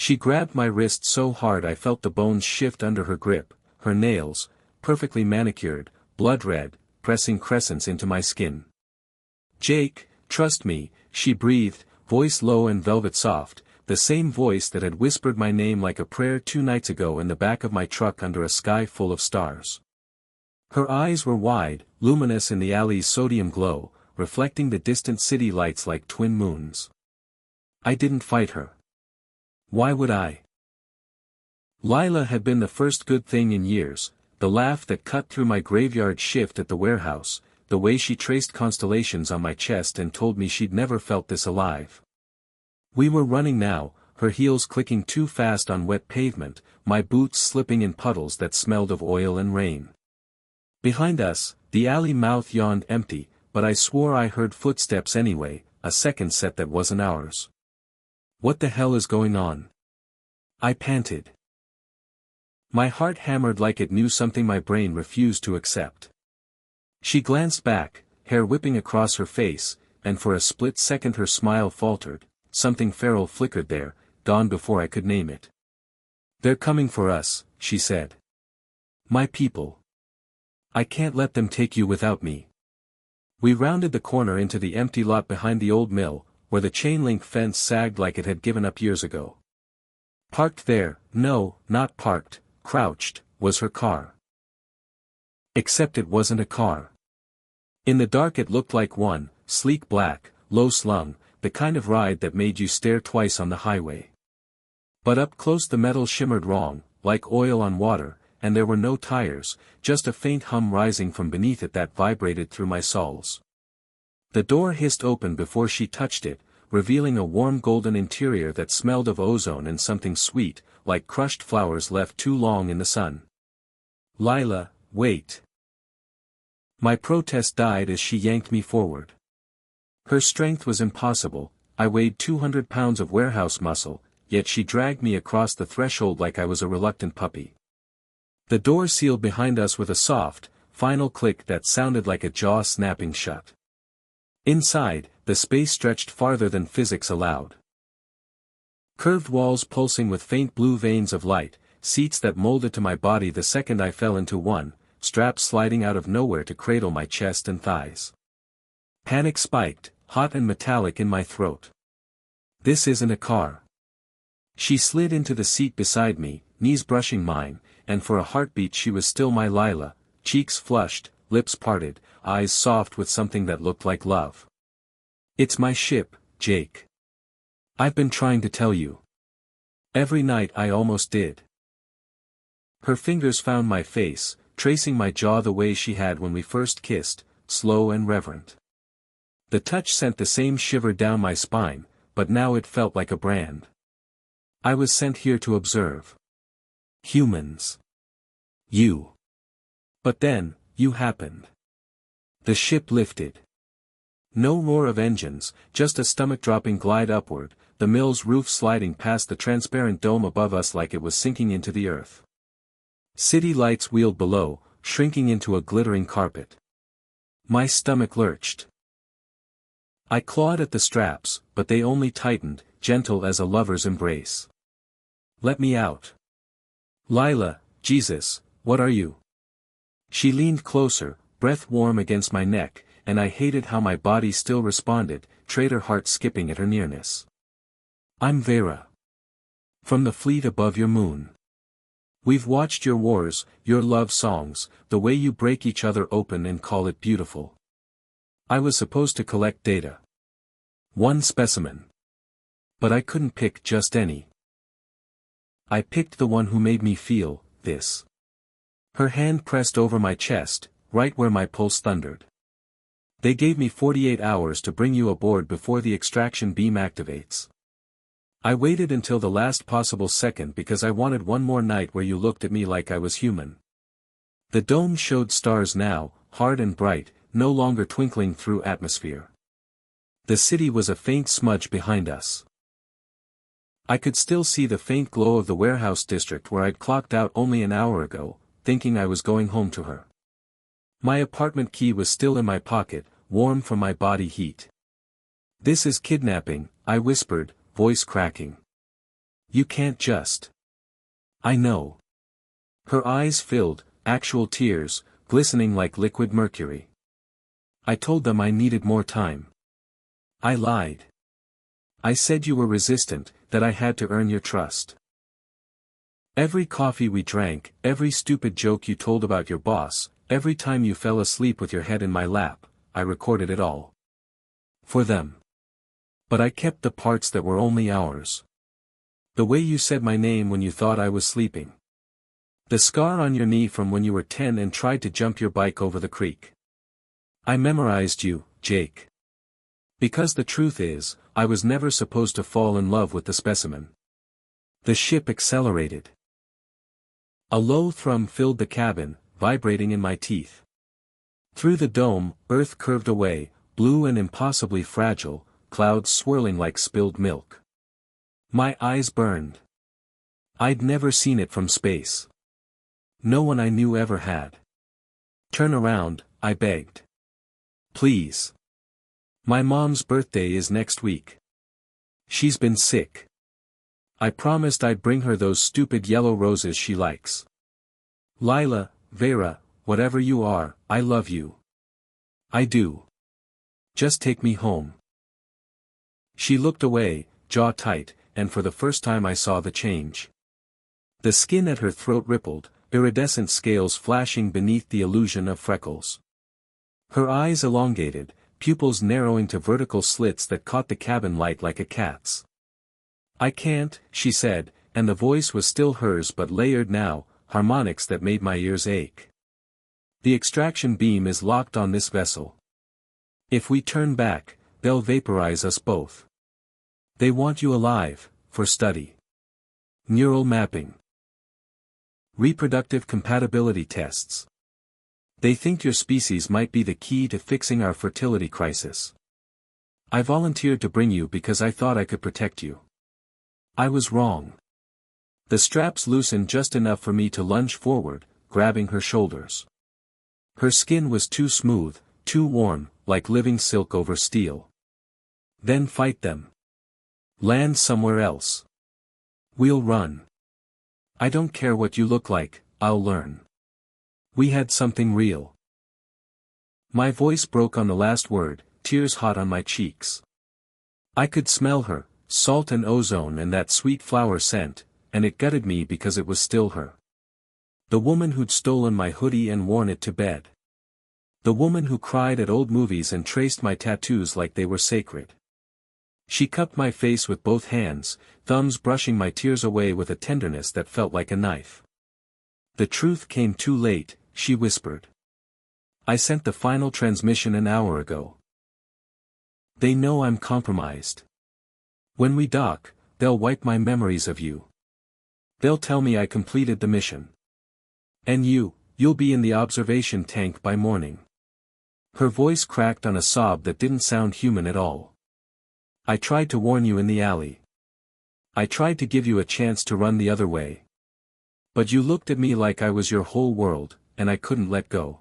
She grabbed my wrist so hard I felt the bones shift under her grip, her nails, perfectly manicured, blood red, pressing crescents into my skin. "Jake, trust me," she breathed, voice low and velvet soft, the same voice that had whispered my name like a prayer 2 nights ago in the back of my truck under a sky full of stars. Her eyes were wide, luminous in the alley's sodium glow, reflecting the distant city lights like twin moons. I didn't fight her. Why would I? Lila had been the first good thing in years, the laugh that cut through my graveyard shift at the warehouse, the way she traced constellations on my chest and told me she'd never felt this alive. We were running now, her heels clicking too fast on wet pavement, my boots slipping in puddles that smelled of oil and rain. Behind us, the alley mouth yawned empty, but I swore I heard footsteps anyway, a second set that wasn't ours. What the hell is going on? I panted. My heart hammered like it knew something my brain refused to accept. She glanced back, hair whipping across her face, and for a split second her smile faltered, something feral flickered there, gone before I could name it. "They're coming for us," she said. "My people. I can't let them take you without me." We rounded the corner into the empty lot behind the old mill, where the chain-link fence sagged like it had given up years ago. Parked there, no, not parked, crouched, was her car. Except it wasn't a car. In the dark it looked like one, sleek black, low-slung, the kind of ride that made you stare twice on the highway. But up close the metal shimmered wrong, like oil on water, and there were no tires, just a faint hum rising from beneath it that vibrated through my soles. The door hissed open before she touched it, revealing a warm golden interior that smelled of ozone and something sweet, like crushed flowers left too long in the sun. "Lila, wait." My protest died as she yanked me forward. Her strength was impossible, I weighed 200 pounds of warehouse muscle, yet she dragged me across the threshold like I was a reluctant puppy. The door sealed behind us with a soft, final click that sounded like a jaw snapping shut. Inside, the space stretched farther than physics allowed. Curved walls pulsing with faint blue veins of light, seats that molded to my body the second I fell into one, straps sliding out of nowhere to cradle my chest and thighs. Panic spiked, hot and metallic in my throat. This isn't a car. She slid into the seat beside me, knees brushing mine, and for a heartbeat she was still my Lila, cheeks flushed, lips parted, eyes soft with something that looked like love. "It's my ship, Jake. I've been trying to tell you. Every night I almost did." Her fingers found my face, tracing my jaw the way she had when we first kissed, slow and reverent. The touch sent the same shiver down my spine, but now it felt like a brand. I was sent here to observe. Humans. You. But then, you happened. The ship lifted. No roar of engines, just a stomach-dropping glide upward, the mill's roof sliding past the transparent dome above us like it was sinking into the earth. City lights wheeled below, shrinking into a glittering carpet. My stomach lurched. I clawed at the straps, but they only tightened, gentle as a lover's embrace. "Let me out." "Lila, Jesus, what are you?" She leaned closer, breath warm against my neck, and I hated how my body still responded, traitor heart skipping at her nearness. "I'm Vera. From the fleet above your moon. We've watched your wars, your love songs, the way you break each other open and call it beautiful. I was supposed to collect data. One specimen. But I couldn't pick just any. I picked the one who made me feel this." Her hand pressed over my chest, right where my pulse thundered. "They gave me 48 hours to bring you aboard before the extraction beam activates. I waited until the last possible second because I wanted one more night where you looked at me like I was human." The dome showed stars now, hard and bright, no longer twinkling through atmosphere. The city was a faint smudge behind us. I could still see the faint glow of the warehouse district where I'd clocked out only an hour ago, thinking I was going home to her. My apartment key was still in my pocket, warm from my body heat. "This is kidnapping," I whispered, voice cracking. You can't just. I know. Her eyes filled, actual tears, glistening like liquid mercury. I told them I needed more time. I lied. I said you were resistant, that I had to earn your trust. Every coffee we drank, every stupid joke you told about your boss, every time you fell asleep with your head in my lap, I recorded it all. For them. But I kept the parts that were only ours. The way you said my name when you thought I was sleeping. The scar on your knee from when you were 10 and tried to jump your bike over the creek. I memorized you, Jake. Because the truth is, I was never supposed to fall in love with the specimen. The ship accelerated. A low thrum filled the cabin, vibrating in my teeth. Through the dome, Earth curved away, blue and impossibly fragile, clouds swirling like spilled milk. My eyes burned. I'd never seen it from space. No one I knew ever had. Turn around, I begged. Please. My mom's birthday is next week. She's been sick. I promised I'd bring her those stupid yellow roses she likes. Lila, Vera, whatever you are, I love you. I do. Just take me home. She looked away, jaw tight, and for the first time I saw the change. The skin at her throat rippled, iridescent scales flashing beneath the illusion of freckles. Her eyes elongated, pupils narrowing to vertical slits that caught the cabin light like a cat's. I can't, she said, and the voice was still hers but layered now, harmonics that made my ears ache. The extraction beam is locked on this vessel. If we turn back, they'll vaporize us both. They want you alive, for study. Neural mapping. Reproductive compatibility tests. They think your species might be the key to fixing our fertility crisis. I volunteered to bring you because I thought I could protect you. I was wrong. The straps loosened just enough for me to lunge forward, grabbing her shoulders. Her skin was too smooth, too warm, like living silk over steel. Then fight them. Land somewhere else. We'll run. I don't care what you look like, I'll learn. We had something real. My voice broke on the last word, tears hot on my cheeks. I could smell her, salt and ozone and that sweet flower scent, and it gutted me because it was still her. The woman who'd stolen my hoodie and worn it to bed. The woman who cried at old movies and traced my tattoos like they were sacred. She cupped my face with both hands, thumbs brushing my tears away with a tenderness that felt like a knife. The truth came too late, she whispered. I sent the final transmission an hour ago. They know I'm compromised. When we dock, they'll wipe my memories of you. They'll tell me I completed the mission. And you'll be in the observation tank by morning. Her voice cracked on a sob that didn't sound human at all. I tried to warn you in the alley. I tried to give you a chance to run the other way. But you looked at me like I was your whole world, and I couldn't let go.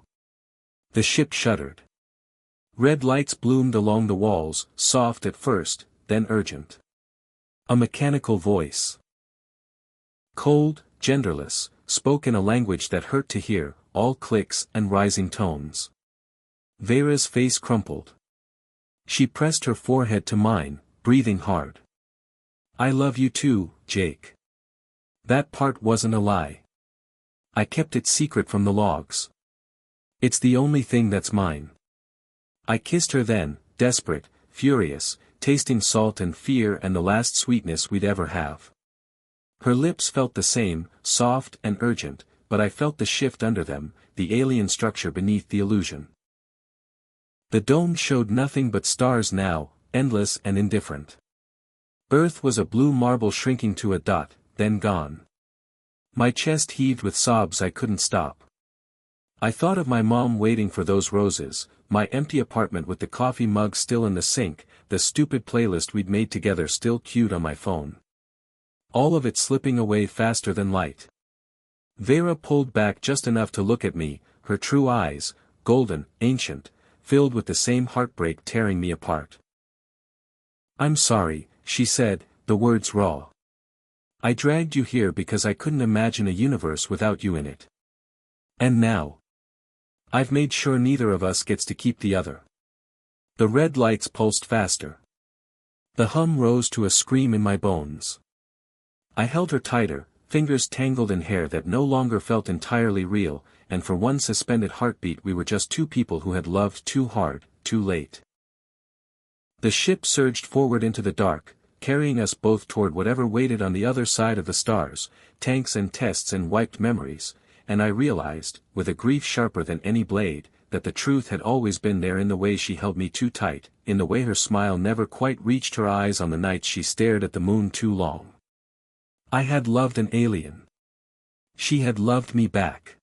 The ship shuddered. Red lights bloomed along the walls, soft at first, then urgent. A mechanical voice. Cold, genderless, spoke in a language that hurt to hear, all clicks and rising tones. Vera's face crumpled. She pressed her forehead to mine, breathing hard. I love you too, Jake. That part wasn't a lie. I kept it secret from the logs. It's the only thing that's mine. I kissed her then, desperate, furious, tasting salt and fear and the last sweetness we'd ever have. Her lips felt the same, soft and urgent, but I felt the shift under them, the alien structure beneath the illusion. The dome showed nothing but stars now, endless and indifferent. Earth was a blue marble shrinking to a dot, then gone. My chest heaved with sobs I couldn't stop. I thought of my mom waiting for those roses, my empty apartment with the coffee mug still in the sink, the stupid playlist we'd made together still queued on my phone. All of it slipping away faster than light. Vera pulled back just enough to look at me, her true eyes, golden, ancient, filled with the same heartbreak tearing me apart. I'm sorry, she said, the words raw. I dragged you here because I couldn't imagine a universe without you in it. And now, I've made sure neither of us gets to keep the other. The red lights pulsed faster. The hum rose to a scream in my bones. I held her tighter, fingers tangled in hair that no longer felt entirely real, and for one suspended heartbeat we were just two people who had loved too hard, too late. The ship surged forward into the dark, carrying us both toward whatever waited on the other side of the stars, tanks and tests and wiped memories, and I realized, with a grief sharper than any blade, that the truth had always been there in the way she held me too tight, in the way her smile never quite reached her eyes on the night she stared at the moon too long. I had loved an alien. She had loved me back.